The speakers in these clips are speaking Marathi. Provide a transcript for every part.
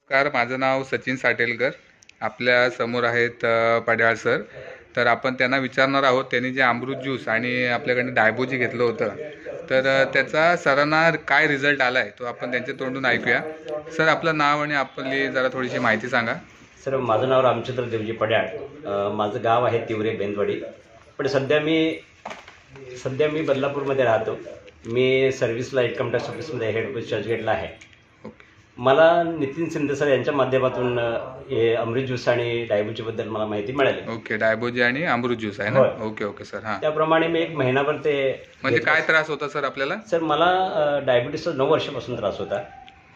नमस्कार, माझं नाव सचिन साटेलकर. आपल्या समोर आहेत पड्याळ सर. तर आपण त्यांना विचारणार आहोत, त्यांनी जे अमृत ज्यूस आणि आपल्याकडे डायबोजी घेतलं होतं, तर त्याचा सरांना काय रिझल्ट आला आहे तो आपण त्यांच्या तोंडून ऐकूया. सर, आपलं नाव आणि आपली जरा थोडीशी माहिती सांगा. सर, माझं नाव रामचंद्र देवजी पड्याळ. माझं गाव आहे तिवरे बेंदवाडी. पण सध्या मी बदलापूरमध्ये राहतो. मी सर्व्हिसला इन्कम टॅक्स ऑफिसमध्ये हेड ऑफिस चर्चगेटला आहे. ओके. मला नितीन शिंदे सर यांच्या माध्यमातून हे अमृत ज्यूस आणि डायबेटीजबद्दल मला माहिती मिळाली. ओके, डायबोजी आणि अमृत ज्यूस आहे ना? होय. Okay okay sir. हां, त्याप्रमाणे मी एक महिनाभर ते म्हणजे काय त्रास होता सर आपल्याला? सर, मला डायबिटीसचा 9 वर्षापासून त्रास होता.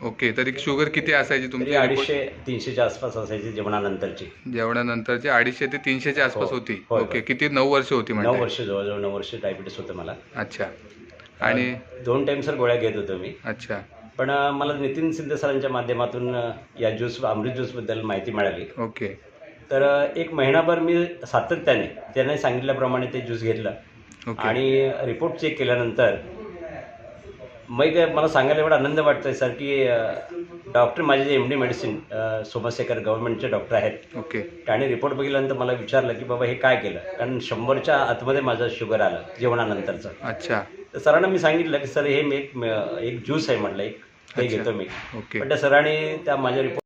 ओके, तरी शुगर किती असायची तरी तुमची? 250-300च्या आसपास असायची जेवणानंतरची. जेवणानंतरची 250 ते 300च्या आसपास हो. होती. होय, ओके, होय. किती? 9 वर्ष होती 9 म्हणजे? वर्ष, जवळजवळ 9 वर्ष डायबिटीस होतं मला. अच्छा. आणि 2 टाइम सर गोळ्या घेत होतो मी. अच्छा. पण मला नितीन शिंदे सरांच्या माध्यमातून या अमृत ज्यूसबद्दल माहिती मिळाली. ओके तर एक महिनाभर मी सातत्याने त्याने सांगितल्याप्रमाणे ते ज्यूस घेतलं ओके. आणि रिपोर्ट चेक केल्यानंतर मला सांगायला एवढा आनंद वाटतो आहे सर की डॉक्टर माझे जे MD मेडिसिन सोमशेखर गव्हर्नमेंटचे डॉक्टर आहेत. ओके. त्याने रिपोर्ट बघितल्यानंतर मला विचारलं की बाबा हे काय केलं, कारण 100च्या आतमध्ये माझं शुगर आलं जेवणानंतरचं. अच्छा. तर सरांना मी सांगितलं की सर हे मी एक ज्यूस आहे म्हटलं, एक हे अच्छा. घेतो मी. ओके. पण त्या सरांनी त्या माझ्या रिपोर्ट